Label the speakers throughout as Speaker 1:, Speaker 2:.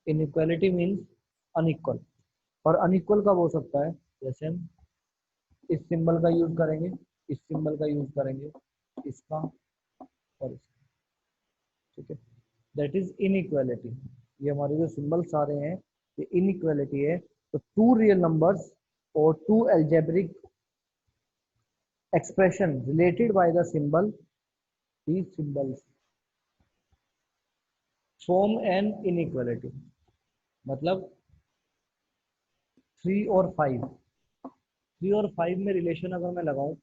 Speaker 1: Inequality means unequal, और unequal कब हो सकता है, जैसे हम इस सिंबल का यूज करेंगे, इस सिंबल का यूज करेंगे, इसका और इसका, ठीक है, दैट इज इनइक्वालिटी। ये हमारे जो सिंबल सारे हैं ये इनइक्वालिटी है। तो टू रियल नंबर्स और to algebraic expression related by the symbol, these symbols form an inequality। मतलब 3 और 5, 3 और 5 में रिलेशन अगर मैं लगाऊं,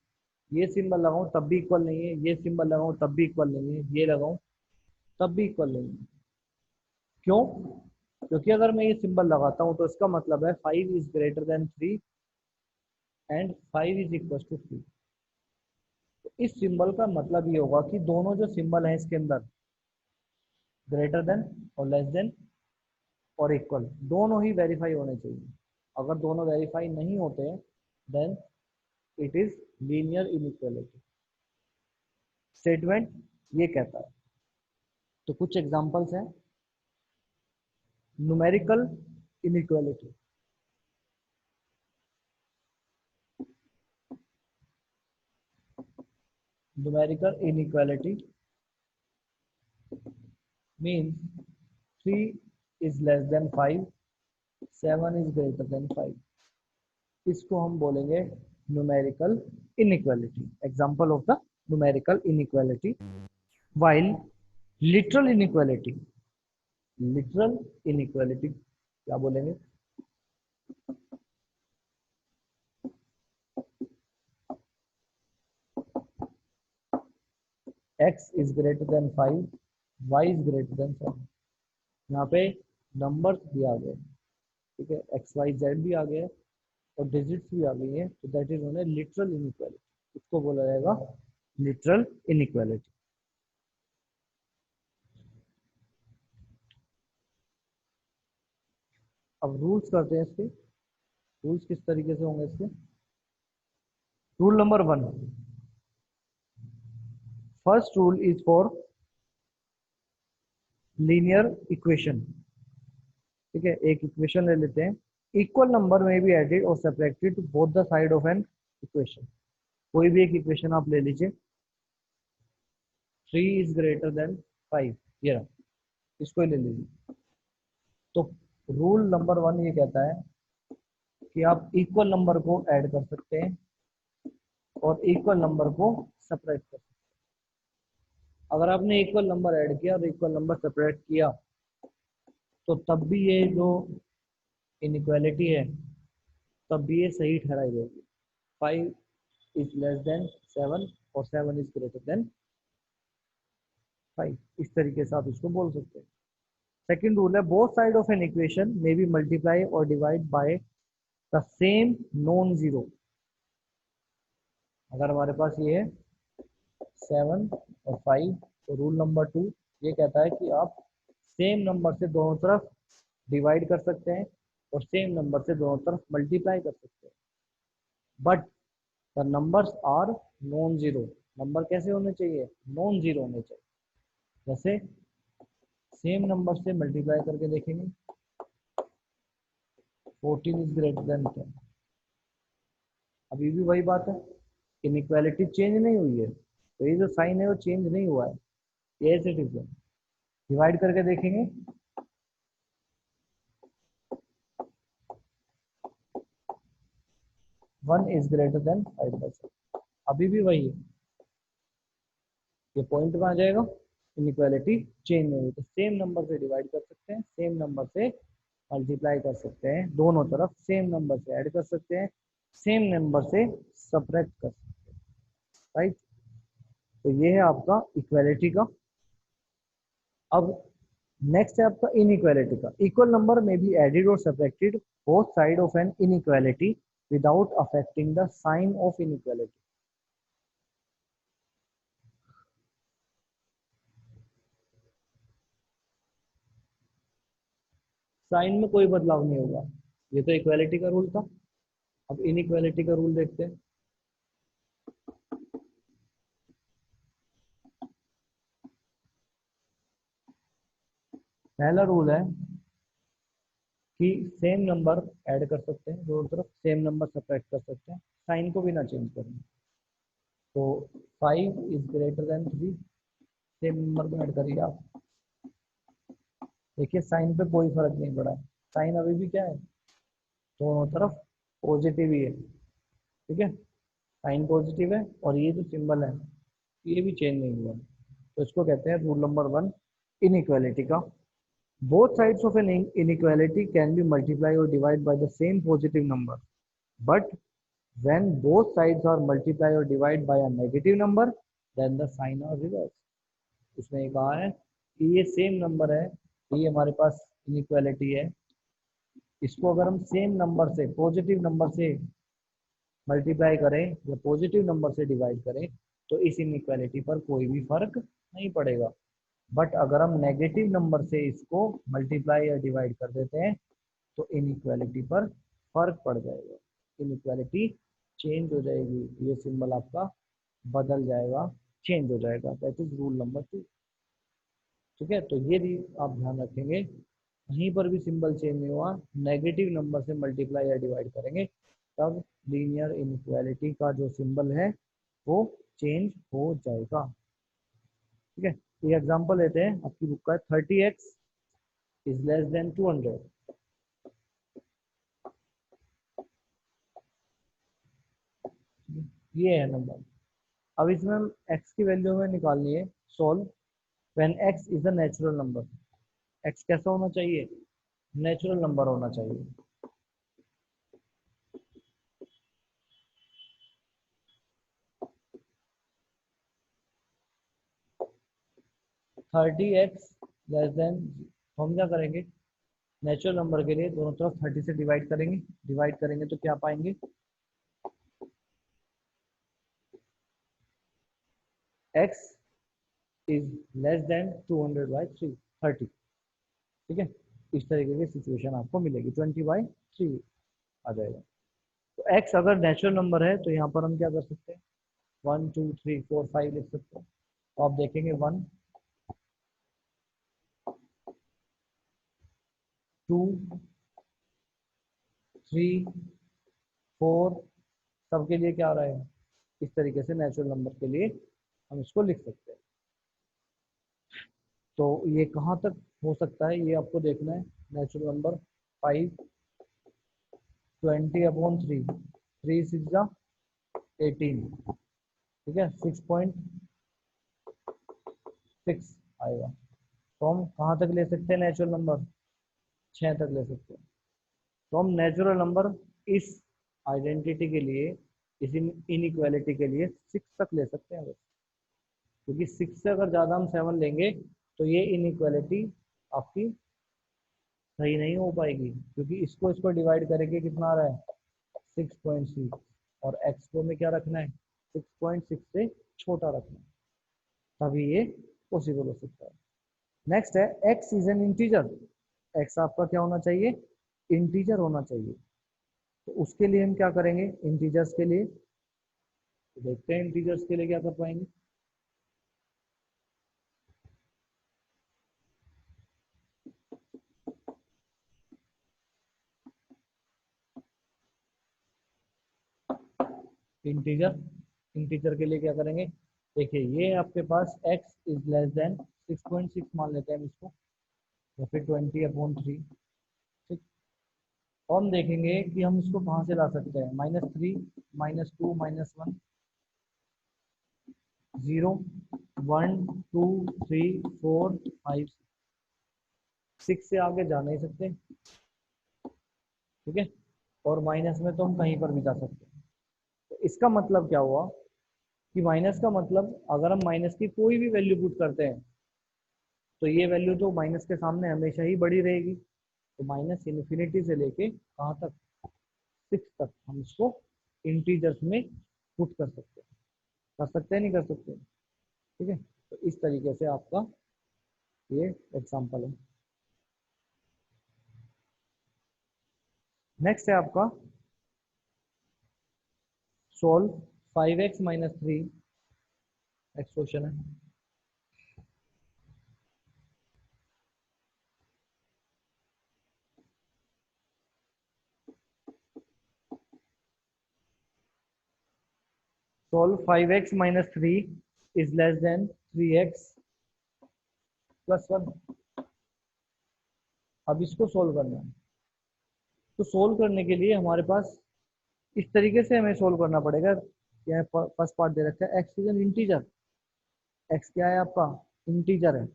Speaker 1: ये सिंबल लगाऊं तब भी इक्वल नहीं है, ये सिंबल लगाऊं तब भी इक्वल नहीं है, ये लगाऊं तब भी इक्वल नहीं है। क्यों? क्योंकि अगर मैं ये सिंबल लगाता हूं तो इसका मतलब है 5 is greater than 3 and 5 is equal to 3। तो इस सिंबल का मतलब ये होगा कि दोनों जो सिंबल हैं इसके अंदर, ग्रेटर देन और लेस देन और इक्वल, दोनों ही वेरीफाई होने चाहिए। अगर दोनों वेरीफाई नहीं होते then it is linear inequality. Statement ये कहता है। तो कुछ एग्जांपल्स हैं। Numerical inequality, numerical inequality means 3 is less than 5, 7 is greater than 5। इसको हम बोलेंगे numerical inequality, example of the numerical inequality. While literal inequality, literal inequality क्या बोलेंगे, x is greater than 5, y is greater than 7। यहाँ पे numbers भी आ गए, ठीक है, एक्स वाई जेड भी आ गया और डिजिट्स भी आ गई है, तो दैट इज होने लिटरल इनइक्वालिटी। इसको बोला जाएगा लिटरल इनइक्वालिटी। अब रूल्स करते हैं इसके। रूल्स किस तरीके से होंगे इसके। Rule number 1, first rule is for linear equation, ठीक है, एक इक्वेशन ले लेते हैं। इक्वल नंबर में भी एडेड और separated to both the side of an equation. कोई भी एक इक्वेशन आप ले लीजिए, 3 is greater than 5, ये रहा, इसको ही ले लीजिए। तो रूल नंबर 1 ये कहता है कि आप इक्वल नंबर को ऐड कर सकते हैं और इक्वल नंबर को सेपरेट कर सकते हैं। अगर आपने इक्वल नंबर ऐड किया और इक्वल नंबर सेपरेट किया तो तब भी ये जो इनइक्वालिटी है तब भी ये सही ठहराई देगी। 5 is less than 7 और 7 is greater than 5, इस तरीके से आप इसको बोल सकते हैं। सेकेंड रूल है, both side of an equation may be multiply और divide by the same non zero. अगर हमारे पास ये है 7 और 5, तो रूल नंबर 2 ये कहता है कि आप सेम नंबर से दोनों तरफ डिवाइड कर सकते हैं और सेम नंबर से दोनों तरफ मल्टीप्लाई कर सकते हैं, but the numbers are non zero. Number कैसे होने चाहिए, नॉन जीरो होने चाहिए। जैसे सेम नंबर से मल्टीप्लाई करके देखेंगे, 14 is greater than 10। अभी भी वही बात है, इनइक्वालिटी चेंज नहीं हुई है, तो ये जो साइन है वो चेंज नहीं हुआ है, ये ऐसे ठीक है। डिवाइड करके देखेंगे, 1 is greater than 5/7, अभी भी वही है। ये पॉइंट में आ जाएगा, इनइक्वालिटी चेंज नहीं हुई। तो सेम नंबर से डिवाइड कर सकते हैं, सेम नंबर से मल्टीप्लाई कर सकते हैं, दोनों तरफ सेम नंबर से ऐड कर सकते हैं, सेम नंबर से सब्ट्रैक्ट कर सकते हैं, राइट। तो ये है आपका इक्वालिटी का। अब नेक्स्ट है आपका इनइक्वालिटी का। इक्वल नंबर में बी एडेड और subtracted both side of an inequality without affecting the sign of inequality. Sign में कोई बदलाव नहीं होगा, ये तो इक्वालिटी का रूल था। अब इनइक्वालिटी का रूल देखते हैं। पहला रूल है, कि सेम नंबर ऐड कर सकते हैं, दोनों तरफ सेम नंबर सब्ट्रैक्ट कर सकते हैं, साइन को भी ना चेंज करें। तो 5 is greater than 3, same number को ऐड करिए आप। देखिए साइन पे कोई फर्क नहीं पड़ा है, साइन अभी भी क्या है, दोनों तरफ पॉजिटिव ही है। ठीक है, साइन पॉजिटिव है और ये जो सिंबल है ये भी चेंज नहीं हुआ। तो इसको कहते हैं रूल नंबर 1 इनइक्वालिटी का। Both sides of an inequality can be multiply और divide by the same positive number, but when both sides are multiply or divide by a negative number then the sign are reversed। उसने कहा है कि ये same number है, ये हमारे पास inequality है, इसको अगर हम सेम नंबर से पॉजिटिव नंबर से मल्टीप्लाई करें या पॉजिटिव नंबर से डिवाइड करें तो इस इनइक्वालिटी पर कोई भी फर्क नहीं पड़ेगा। बट अगर हम नेगेटिव नंबर से इसको मल्टीप्लाई या डिवाइड कर देते हैं तो इनइक्वालिटी पर फर्क पड़ जाएगा, इनइक्वालिटी चेंज हो जाएगी, ये सिंबल आपका बदल जाएगा, चेंज हो जाएगा। That is rule number 2। ठीक है, तो ये भी आप ध्यान रखेंगे, कहीं पर भी सिंबल चेंज नहीं हुआ, नेगेटिव नंबर से मल्टीप्लाई या डिवाइड करेंगे तब लीनियर इनइक्वालिटी का जो सिंबल है वो चेंज हो जाएगा। ठीक है, ये एग्जांपल लेते हैं, आपकी बुक का 30x इज लेस देन 200। ये है नंबर। अब इसमें हम x की वैल्यू हमें निकालनी है, solve when x is a natural number. x कैसा होना चाहिए, नेचुरल नंबर होना चाहिए। 30x लेस देन, हम क्या करेंगे, नेचुरल नंबर के लिए दोनों तरफ 30 से डिवाइड करेंगे, डिवाइड करेंगे तो क्या पाएंगे, x is less than 200 by 3, 30। ठीक है, इस तरीके की सिचुएशन आपको मिलेगी, 20/3 आ जाएगा। तो x अगर नेचुरल नंबर है तो यहाँ पर हम क्या कर सकते हैं, 1 2 3 4 5 लिख सकते हैं। तो आप देखेंगे 1 2 3 4 सबके लिए क्या आ रहा है, इस तरीके से नेचुरल नंबर के लिए हम इसको लिख सकते हैं। तो ये कहाँ तक हो सकता है ये आपको देखना है, नेचुरल नंबर 5 20/3, 3 6 18, ठीक है 6.6 आएगा। तो हम कहाँ तक ले सकते हैं नेचुरल नंबर, 6 तक ले सकते हैं। तो हम नेचुरल नंबर इस आइडेंटिटी के लिए, इस इनइक्वालिटी के लिए 6 तक ले सकते हैं, क्योंकि 6 से अगर ज़्यादा हम 7 लेंगे तो ये इनइक्वालिटी आपकी सही नहीं हो पाएगी, क्योंकि इसको इसको डिवाइड करेंगे कितना आ रहा है 6.6, और एक्स को में क्या रखना है 6.6 से छोटा रखना है, तभी ये पॉसिबल हो सकता है। नेक्स्ट है x is an integer. X आपका क्या होना चाहिए, इंटीजर होना चाहिए। तो उसके लिए हम क्या करेंगे, इंटीजर्स के लिए तो देखते हैं इंटीजर्स के लिए क्या कर पाएंगे। इंटीजर, इंटीजर के लिए क्या करेंगे, देखिए ये आपके पास x इज लेस देन 6.6 मान लेते हैं हम इसको, या फिर 20/3। ठीक, और हम देखेंगे कि हम इसको कहाँ से ला सकते हैं, -3 -2 -1 0 1 2 3 4 5 6 से आगे जा नहीं सकते। ठीक है, और माइनस में तो हम कहीं पर भी जा सकते हैं। तो इसका मतलब क्या हुआ कि माइनस का मतलब अगर हम माइनस की कोई भी वैल्यू पुट करते हैं तो ये वैल्यू तो माइनस के सामने हमेशा ही बड़ी रहेगी। तो माइनस इन्फिनिटी से लेके कहाँ तक, 6 तक हम इसको इंटीजर्स में पुट कर सकते हैं नहीं कर सकते। ठीक है, तो इस तरीके से आपका ये एग्जांपल है। नेक्स्ट है आपका सोल्व 5x-3, नेक्स्ट क्वेश्चन है। Solve 5x minus 3 is less than 3x plus 1। अब इसको सोल्व करना है। तो सोल्व करने के लिए हमारे पास इस तरीके से हमें सोल्व करना पड़ेगा। क्या फर्स्ट पार्ट दे रखा है, x is an integer. X क्या है आपका, इंटीजर है।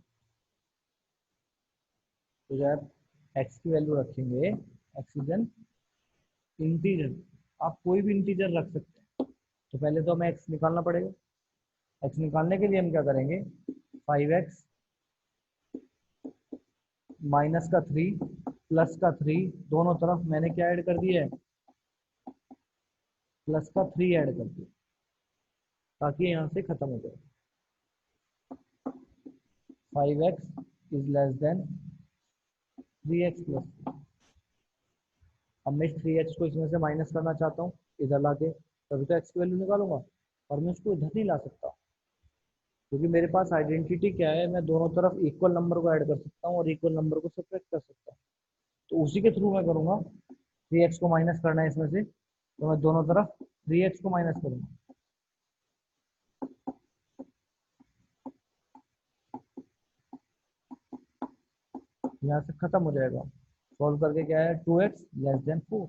Speaker 1: तो जब एक्स की वैल्यू रखेंगे, एक्स इज एन इंटीजर, आप कोई भी इंटीजर रख सकते हैं। तो पहले तो हमें एक्स निकालना पड़ेगा। एक्स निकालने के लिए हम क्या करेंगे, 5x माइनस का 3 प्लस का 3, दोनों तरफ मैंने क्या ऐड कर दिया है, प्लस का 3 ऐड कर दिया, ताकि यहाँ से खत्म हो जाए। 5x is less than 3x plus. अब मैं इस 3x को इसमें से माइनस करना चाहता हूँ इधर लाके, तभी तो x की वैल्यू निकालूंगा। और मैं उसको इधर नहीं ला सकता, क्योंकि मेरे पास आइडेंटिटी क्या है, मैं दोनों तरफ इक्वल नंबर को ऐड कर सकता हूँ और इक्वल नंबर को सब्ट्रैक्ट कर सकता हूँ। तो उसी के थ्रू मैं करूँगा। 3x को माइनस करना है इसमें से, तो मैं दोनों तरफ 3x को माइनस करूँगा। यहाँ से खत्म हो जाएगा। सॉल्व करके क्या है, 2x लेस देन 4।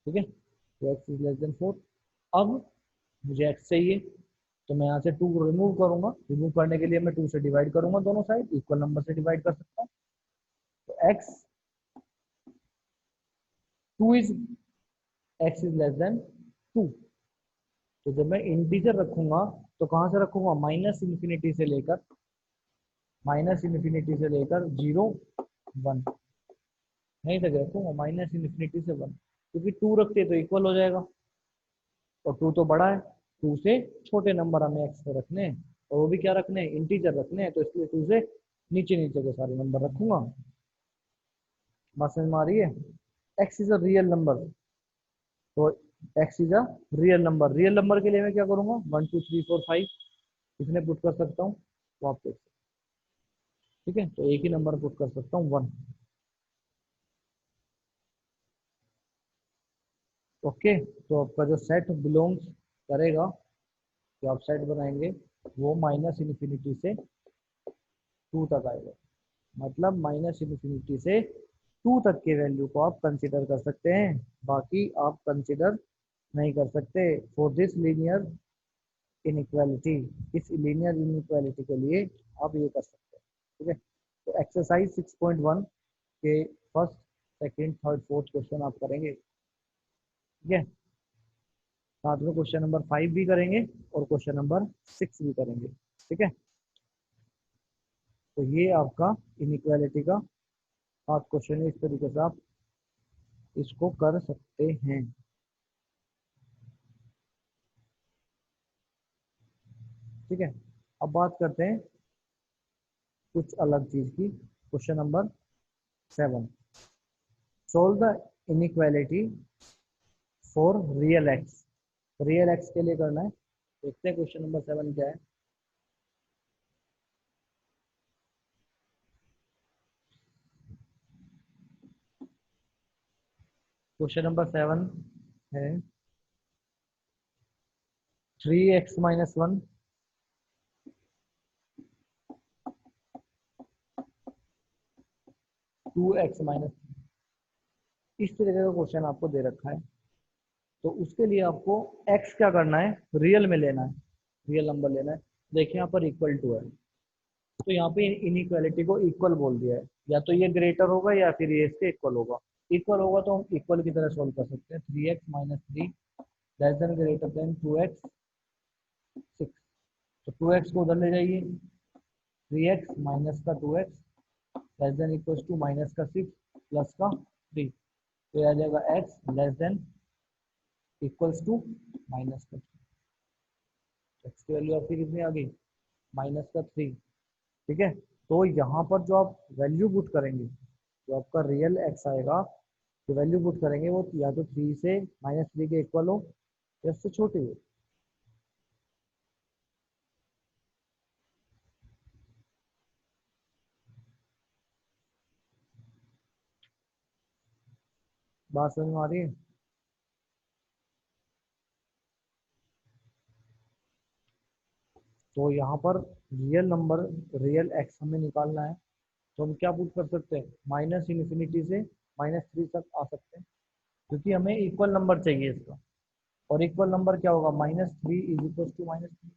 Speaker 1: ठीक है, 2x इज लेस देन 4। अब मुझे x चाहिए, तो मैं यहाँ से 2 रिमूव करूंगा। रिमूव करने के लिए मैं 2 से डिवाइड करूंगा, दोनों साइड इक्वल नंबर से डिवाइड कर सकता हूँ। तो x इज लेस देन 2। तो जब मैं इंटीजर रखूंगा तो कहाँ से रखूंगा, माइनस इन्फिनिटी से लेकर 0 1, नहीं तक रखूंगा, माइनस इन्फिनिटी से 1, क्योंकि 2 रखते तो इक्वल हो जाएगा और 2 तो बड़ा है। 2 से छोटे नंबर हमें एक्स पे रखने हैं, और वो भी क्या रखने हैं, इंटीजर रखने हैं, तो इसलिए 2 से नीचे नीचे के सारे नंबर रखूंगा। बात समझ में आ रही है। X is a real number, तो x is a real number. Real number के लिए मैं क्या करूंगा, 1 2 3 4 5 कितने पुट कर सकता हूँ, तो आप देख सकते हैं। ठीक है, तो एक ही नंबर पुट कर सकता हूँ, 1। ओके, तो आपका जो सेट बिलोंग्स करेगा, जो आप सेट बनाएंगे, वो माइनस इन्फिनिटी से 2 तक आएगा। मतलब माइनस इन्फिनिटी से 2 तक के वैल्यू को आप कंसिडर कर सकते हैं, बाकी आप कंसिडर नहीं कर सकते। फॉर दिस लीनियर इनइक्वालिटी, इस लीनियर इनइक्वालिटी के लिए आप ये कर सकते हैं। ठीक है, तो एक्सरसाइज 6.1 के first second third fourth question आप करेंगे। ठीक है, साथ में क्वेश्चन नंबर 5 भी करेंगे और क्वेश्चन नंबर 6 भी करेंगे। ठीक है, तो ये आपका इनइक्वालिटी का 7 क्वेश्चन है। इस तरीके से आप इसको कर सकते हैं। ठीक है, अब बात करते हैं कुछ अलग चीज की। Question number 7, solve the inequality for real x. Real x के लिए करना है। देखते हैं क्वेश्चन नंबर 7 क्या है। क्वेश्चन नंबर 7 है 3x-1 2x-, इस तरीके का क्वेश्चन आपको दे रखा है। तो उसके लिए आपको x क्या करना है, रियल में लेना है, रियल नंबर लेना है। देखिए यहाँ पर इक्वल टू है, तो यहाँ पे इनइक्वालिटी को इक्वल बोल दिया है। या तो ये ग्रेटर होगा या फिर ये इसके इक्वल होगा। इक्वल होगा तो हम इक्वल की तरह सोल्व कर सकते हैं। 3x-3 less than greater than 2x-6। तो 2x को उधर ले जाइए, 3x माइनस का 2x less than equal to minus का 6 प्लस का 3। तो यह आ जाएगा x less than equals to minus का 3। एक्स की वैल्यू आपकी कितनी आ गई, माइनस का 3। ठीक है, तो यहाँ पर जो आप वैल्यू पुट करेंगे, जो आपका रियल एक्स आएगा, जो वैल्यू पुट करेंगे वो या तो 3 से -3 के इक्वल हो या उससे छोटी हो। बात समझ में आ रही है। तो यहाँ पर रियल नंबर, रियल एक्स हमें निकालना है, तो हम क्या पुट कर सकते हैं, माइनस इन्फिनिटी से -3 तक आ सकते हैं, क्योंकि हमें इक्वल नंबर चाहिए इसका। और इक्वल नंबर क्या होगा, -3 इज इक्वल टू -3।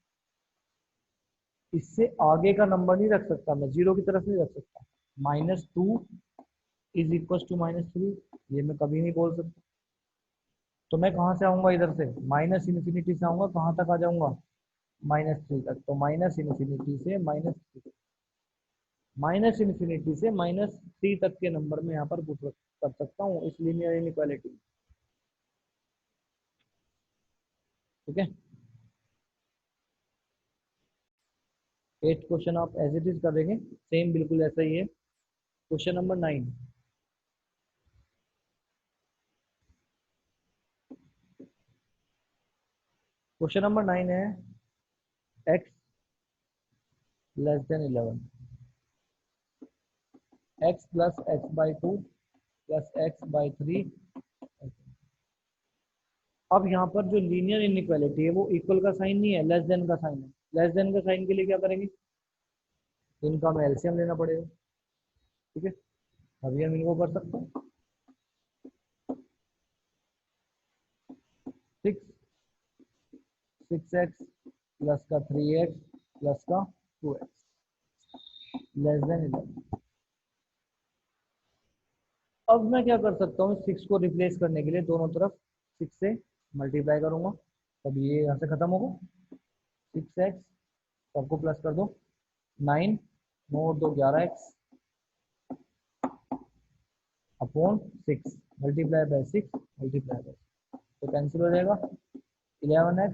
Speaker 1: इससे आगे का नंबर नहीं रख सकता मैं, जीरो की तरफ नहीं रख सकता। -2 इज इक्वल टू -3, ये मैं कभी नहीं बोल सकता। तो मैं कहाँ से आऊंगा, इधर से माइनस इन्फिनिटी से आऊंगा, कहाँ तक आ जाऊंगा, -3 तक। तो माइनस इन्फिनिटी से -3 तक के नंबर में यहाँ पर पुट कर सकता हूँ इस लीनियर इनइक्वालिटी। ठीक है, 8 क्वेश्चन आप एज इट इज कर देंगे, सेम बिल्कुल ऐसा ही है। Question number 9। क्वेश्चन नंबर 9 है x less then 11, x plus x by 2 plus x by 3। अब यहाँ पर जो लीनियर इनइक्वालिटी है वो इक्वल का साइन नहीं है, लेस देन का साइन है। लेस देन का साइन के लिए क्या करेंगे, इनका हमें एलसीएम लेना पड़ेगा। ठीक है, अभी हम इनको कर सकते हैं। 6x प्लस का 3x प्लस का 2x लेस देन 11। अब मैं क्या कर सकता हूँ, 6 को रिप्लेस करने के लिए दोनों तरफ 6 से मल्टीप्लाई करूंगा, तब ये यहाँ से खत्म होगा। 6x सबको प्लस कर दो, 9 9 और 2 11x upon 6 multiply by 6 multiply by, तो कैंसिल हो जाएगा। 11x।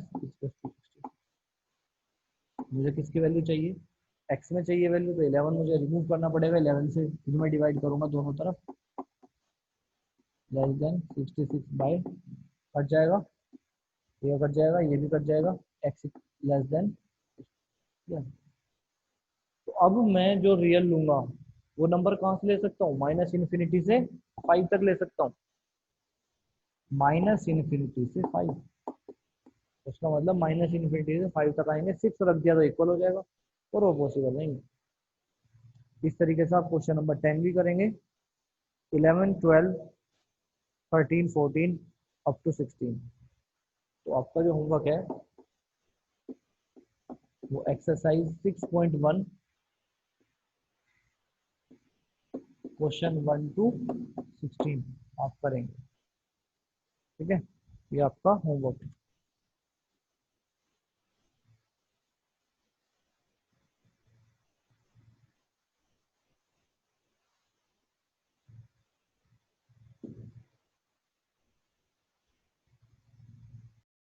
Speaker 1: मुझे किसकी वैल्यू चाहिए, x में चाहिए वैल्यू, तो 11 मुझे रिमूव करना पड़ेगा। 11 से फिर मैं डिवाइड करूंगा दोनों तरफ, लेस देन 66 बाय, कट जाएगा, ये कट जाएगा, ये भी कट जाएगा, x लेस देन। तो अब मैं जो रियल लूंगा वो नंबर कहाँ से ले सकता हूँ, माइनस इन्फिनिटी से 5 तक ले सकता हूँ। माइनस इन्फिनिटी से 5, उसका मतलब माइनस इन्फिनिटी से 5 तक आएंगे। 6 रख दिया तो इक्वल हो जाएगा, और वो पॉसिबल नहीं। इस तरीके से आप क्वेश्चन नंबर 10 भी करेंगे, 11 12 13 14 अप टू 16। तो आपका जो होमवर्क है वो एक्सरसाइज 6.1 क्वेश्चन 1 टू 16 आप करेंगे। ठीक है, ये आपका होमवर्क है।